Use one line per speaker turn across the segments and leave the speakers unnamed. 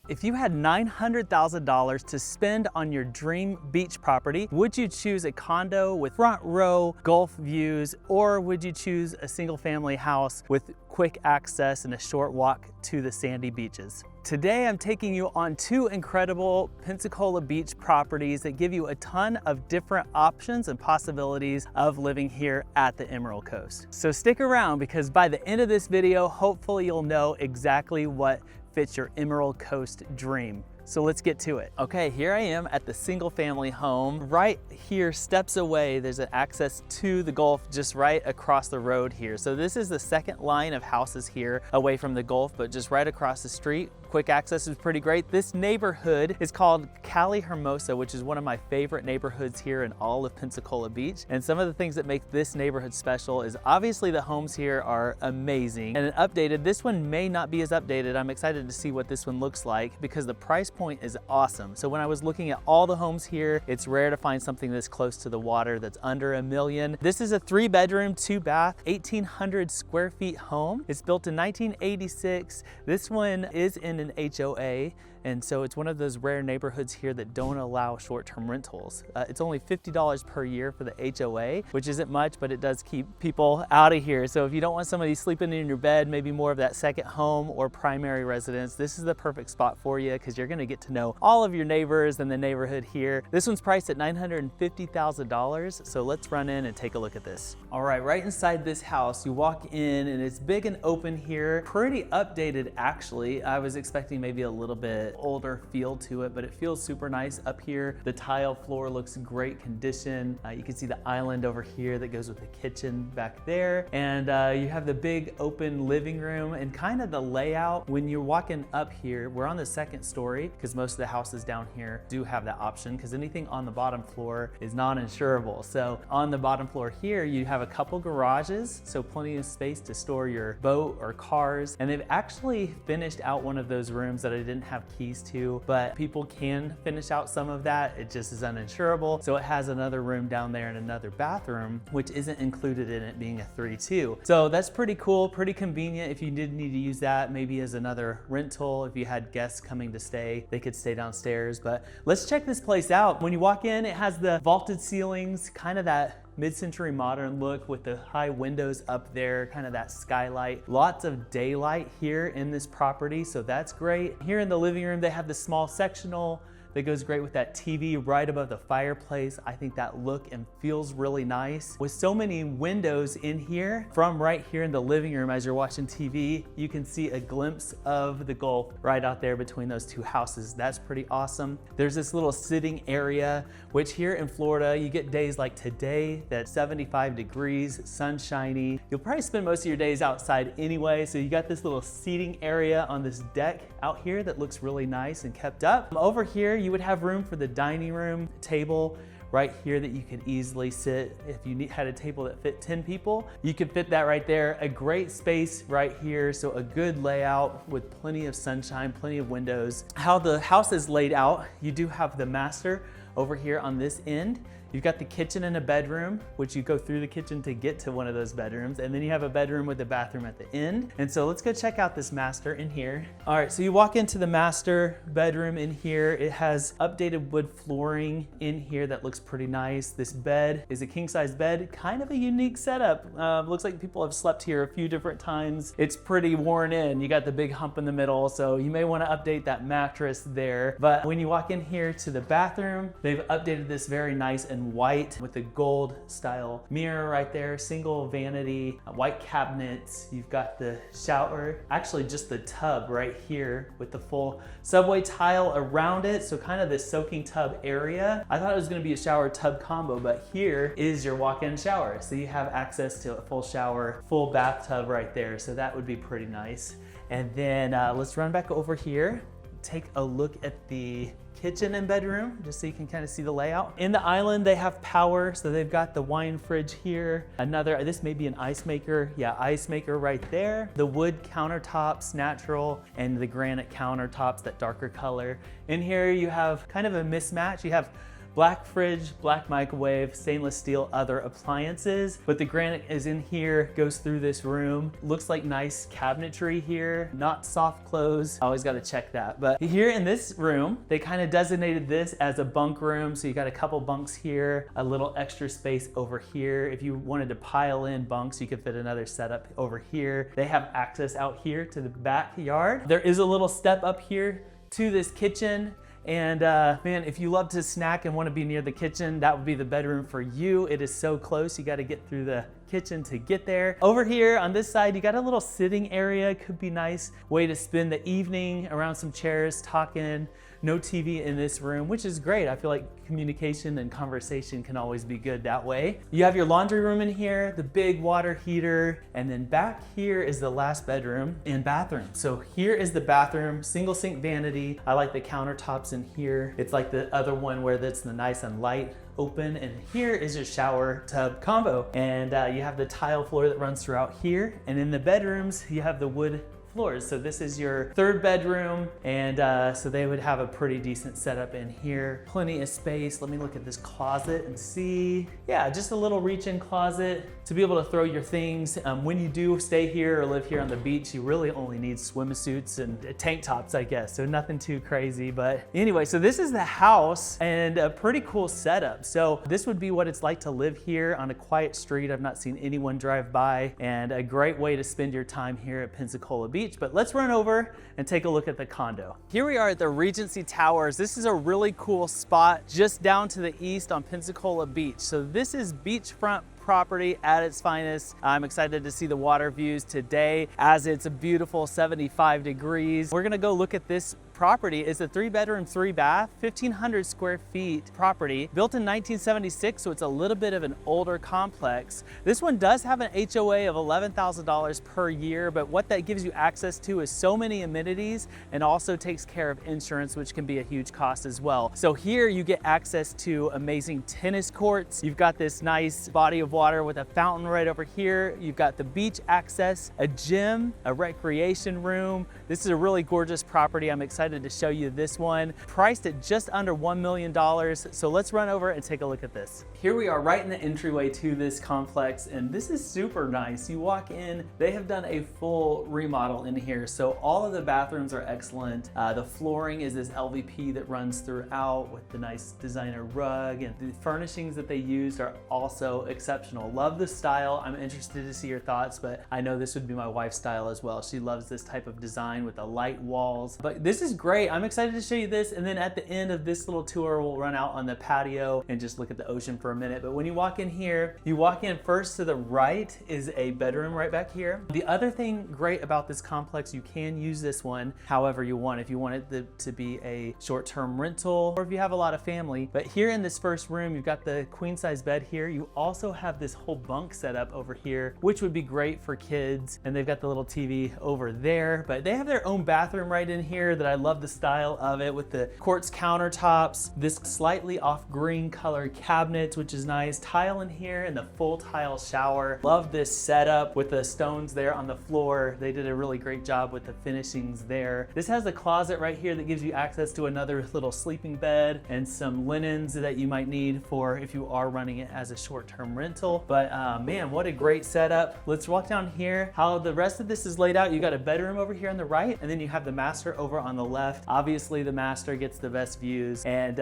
If you had $900,000 to spend on your dream beach property, would you choose a condo with front row Gulf views, or would you choose a single family house with quick access and a short walk to the sandy beaches? Today, I'm taking you on two incredible Pensacola Beach properties that give you a ton of different options and possibilities of living here at the Emerald Coast. So stick around, because by the end of this video, hopefully you'll know exactly what fits your Emerald Coast dream. So let's get to it. Okay, here I am at the single family home. Right here, steps away, there's an access to the Gulf just right across the road here. So this is the second line of houses here away from the Gulf, but just right across the street. Quick access is pretty great. This neighborhood is called Cali Hermosa, which is one of my favorite neighborhoods here in all of Pensacola Beach. And some of the things that make this neighborhood special is obviously the homes here are amazing and updated. This one may not be as updated. I'm excited to see what this one looks like because the price point is awesome. So when I was looking at all the homes here, it's rare to find something this close to the water that's under $1 million. This is a 3-bedroom, 2-bath, 1,800 square feet home. It's built in 1986. This one is in an HOA, and so it's one of those rare neighborhoods here that don't allow short-term rentals. It's only $50 per year for the HOA, which isn't much, but it does keep people out of here. So if you don't want somebody sleeping in your bed, maybe more of that second home or primary residence, this is the perfect spot for you because you're gonna get to know all of your neighbors and the neighborhood here. This one's priced at $950,000, so let's run in and take a look at this. All right inside this house, you walk in and it's big and open here. Pretty updated, actually. I was expecting maybe a little bit older feel to it, but it feels super nice up here. The tile floor looks great condition. You can see the island over here that goes with the kitchen back there. And you have the big open living room and kind of the layout. When you're walking up here, we're on the second story because most of the houses down here do have that option because anything on the bottom floor is non-insurable. So on the bottom floor here, you have a couple garages, so plenty of space to store your boat or cars. And they've actually finished out one of those rooms that I didn't have keys to, but people can finish out some of that. It just is uninsurable. So it has another room down there and another bathroom, which isn't included in it being a 3-2. So that's pretty cool, pretty convenient if you did need to use that maybe as another rental. If you had guests coming to stay, they could stay downstairs. But let's check this place out. When you walk in, it has the vaulted ceilings, kind of that mid-century modern look with the high windows up there, kind of that skylight. Lots of daylight here in this property, so that's great. Here in the living room, they have the small sectional that goes great with that TV right above the fireplace. I think that look and feels really nice. With so many windows in here, from right here in the living room as you're watching TV, you can see a glimpse of the Gulf right out there between those two houses. That's pretty awesome. There's this little sitting area, which here in Florida, you get days like today that's 75 degrees, sunshiny. You'll probably spend most of your days outside anyway, so you got this little seating area on this deck out here that looks really nice and kept up. Over here, you would have room for the dining room table right here that you could easily sit. If you had a table that fit 10 people, you could fit that right there. A great space right here, so a good layout with plenty of sunshine, plenty of windows. How the house is laid out, you do have the master over here on this end. You've got the kitchen and a bedroom, which you go through the kitchen to get to one of those bedrooms. And then you have a bedroom with a bathroom at the end. And so let's go check out this master in here. All right, so you walk into the master bedroom in here. It has updated wood flooring in here that looks pretty nice. This bed is a king-size bed, kind of a unique setup. Looks like people have slept here a few different times. It's pretty worn in. You got the big hump in the middle, so you may want to update that mattress there. But when you walk in here to the bathroom, they've updated this very nice and white with the gold style mirror right there, single vanity, white cabinets. You've got the shower, actually just the tub right here with the full subway tile around it. So kind of this soaking tub area. I thought it was gonna be a shower tub combo, but here is your walk-in shower. So you have access to a full shower, full bathtub right there. So that would be pretty nice. And then let's run back over here, take a look at the kitchen and bedroom, just so you can kind of see the layout. In the island, they have power, so they've got the wine fridge here. This may be an ice maker. Yeah, ice maker right there. The wood countertops, natural, and the granite countertops, that darker color. In here, you have kind of a mismatch. You have Black fridge, black microwave, stainless steel, other appliances. But the granite is in here, goes through this room. Looks like nice cabinetry here, not soft close. Always gotta check that. But here in this room, they kind of designated this as a bunk room. So you got a couple bunks here, a little extra space over here. If you wanted to pile in bunks, you could fit another setup over here. They have access out here to the backyard. There is a little step up here to this kitchen. And man, if you love to snack and want to be near the kitchen, that would be the bedroom for you. It is so close. You got to get through the kitchen to get there. Over here on this side, you got a little sitting area. Could be nice way to spend the evening around some chairs talking. No TV in this room, which is great. I feel like communication and conversation can always be good that way. You have your laundry room in here, the big water heater, and then back here is the last bedroom and bathroom. So here is the bathroom, single sink vanity. I like the countertops in here. It's like the other one where that's the nice and light open, and here is your shower tub combo. And you have the tile floor that runs throughout here. And in the bedrooms, you have the wood floors. So this is your third bedroom, and so they would have a pretty decent setup in here. Plenty of space. Let me look at this closet and see. Yeah, just a little reach-in closet to be able to throw your things. When you do stay here or live here on the beach, you really only need swimsuits and tank tops, I guess. So nothing too crazy. But anyway, so this is the house and a pretty cool setup. So this would be what it's like to live here on a quiet street. I've not seen anyone drive by, and a great way to spend your time here at Pensacola Beach. But let's run over and take a look at the condo. Here we are at the Regency Towers. This is a really cool spot just down to the east on Pensacola Beach. So this is beachfront property at its finest. I'm excited to see the water views today as it's a beautiful 75 degrees. We're gonna go look at this property. It's a 3-bedroom, 3-bath, 1,500 square feet property, built in 1976, so it's a little bit of an older complex. This one does have an HOA of $11,000 per year, but what that gives you access to is so many amenities, and also takes care of insurance, which can be a huge cost as well. So here you get access to amazing tennis courts. You've got this nice body of water with a fountain right over here. You've got the beach access, a gym, a recreation room. This is a really gorgeous property. I'm excited to show you this one, priced at just under $1 million. So let's run over and take a look at this. Here we are right in the entryway to this complex, and this is super nice. You walk in, they have done a full remodel in here. So all of the bathrooms are excellent. The flooring is this LVP that runs throughout with the nice designer rug, and the furnishings that they used are also exceptional. Love the style. I'm interested to see your thoughts, but I know this would be my wife's style as well. She loves this type of design with the light walls, but this is great. I'm excited to show you this, and then at the end of this little tour, we'll run out on the patio and just look at the ocean for a minute. But when you walk in here, you walk in first to the right is a bedroom right back here. The other thing great about this complex, you can use this one however you want. If you want it to be a short-term rental, or if you have a lot of family. But here in this first room, you've got the queen-size bed here. You also have this whole bunk set up over here, which would be great for kids. And they've got the little TV over there, but they have their own bathroom right in here that I love the style of it, with the quartz countertops, this slightly off green color cabinets, which is nice, tile in here, and the full tile shower. Love this setup with the stones there on the floor. They did a really great job with the finishings there. This has a closet right here that gives you access to another little sleeping bed and some linens that you might need for if you are running it as a short-term rental. But man, what a great setup. Let's walk down here. How the rest of this is laid out, you got a bedroom over here on the right, and then you have the master over on the left. Obviously the master gets the best views, and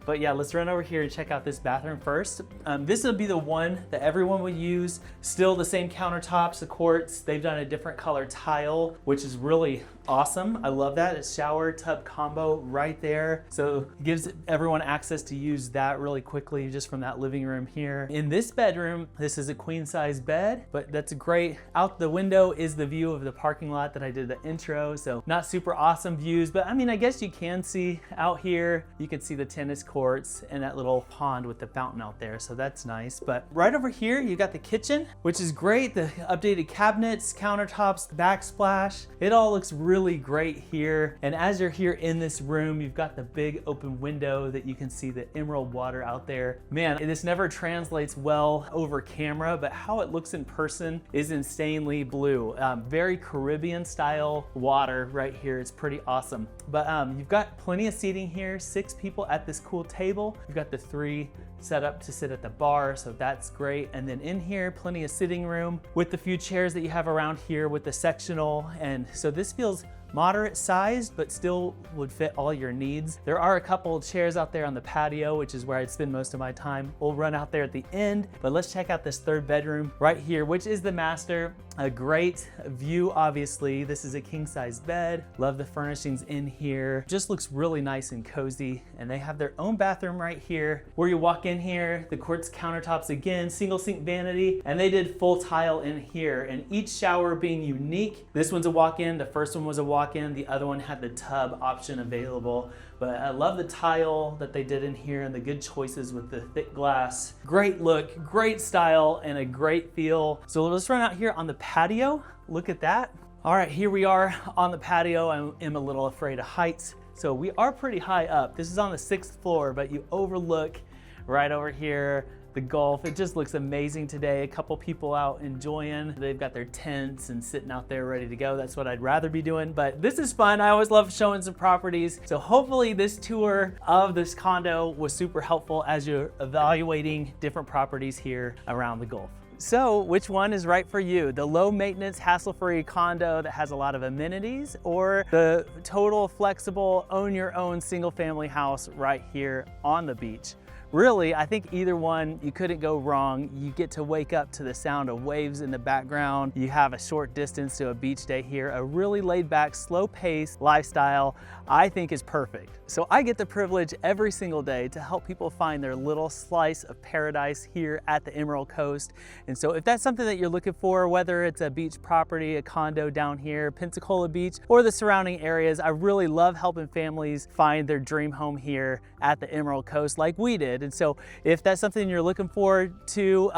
but yeah, let's run over here and check out this bathroom first. This will be the one that everyone would use. Still the same countertops, the quartz. They've done a different color tile, which is really awesome. I love that. It's shower tub combo right there. So it gives everyone access to use that really quickly just from that living room here. In this bedroom, this is a queen size bed, but that's great. Out the window is the view of the parking lot that I did the intro. So not super awesome views, but I mean, I guess you can see out here, you can see the tennis courts and that little pond with the fountain out there. So that's nice. But right over here, you got the kitchen, which is great. The updated cabinets, countertops, backsplash. It all looks really really great here. And as you're here in this room, you've got the big open window that you can see the emerald water out there. Man, this never translates well over camera, but how it looks in person is insanely blue. Very Caribbean style water right here. It's pretty awesome. But you've got plenty of seating here, 6 people at this cool table. You've got the 3 set up to sit at the bar, so that's great. And then in here, plenty of sitting room with the few chairs that you have around here with the sectional. And so this feels moderate sized, but still would fit all your needs. There are a couple of chairs out there on the patio, which is where I'd spend most of my time. We'll run out there at the end, but let's check out this 3rd bedroom right here, which is the master. A great view, obviously. This is a king size bed. Love the furnishings in here. Just looks really nice and cozy. And they have their own bathroom right here. Where you walk in here, the quartz countertops again, single sink vanity, and they did full tile in here. And each shower being unique. This one's a walk-in, the first one was a walk-in, the other one had the tub option available. But I love the tile that they did in here and the good choices with the thick glass. Great look, great style, and a great feel. So let's run out here on the patio. Look at that. All right, here we are on the patio. I am a little afraid of heights. So we are pretty high up. This is on the 6th floor, but you overlook right over here the Gulf. It just looks amazing today. A couple people out enjoying. They've got their tents and sitting out there ready to go. That's what I'd rather be doing, but this is fun. I always love showing some properties. So hopefully this tour of this condo was super helpful as you're evaluating different properties here around the Gulf. So which one is right for you? The low maintenance, hassle-free condo that has a lot of amenities, or the total flexible, own your own single family house right here on the beach? Really, I think either one, you couldn't go wrong. You get to wake up to the sound of waves in the background. You have a short distance to a beach day here. A really laid back, slow paced lifestyle I think is perfect. So I get the privilege every single day to help people find their little slice of paradise here at the Emerald Coast. And so if that's something that you're looking for, whether it's a beach property, a condo down here, Pensacola Beach, or the surrounding areas, I really love helping families find their dream home here at the Emerald Coast like we did. And so if that's something you're looking forward to,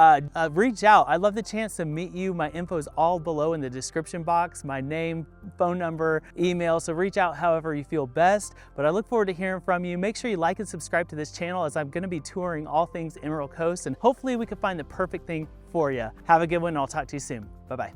reach out. I'd love the chance to meet you. My info is all below in the description box, my name, phone number, email. So reach out however you feel best. But I look forward to hearing from you. Make sure you like and subscribe to this channel as I'm going to be touring all things Emerald Coast, and hopefully we can find the perfect thing for you. Have a good one, and I'll talk to you soon. Bye-bye.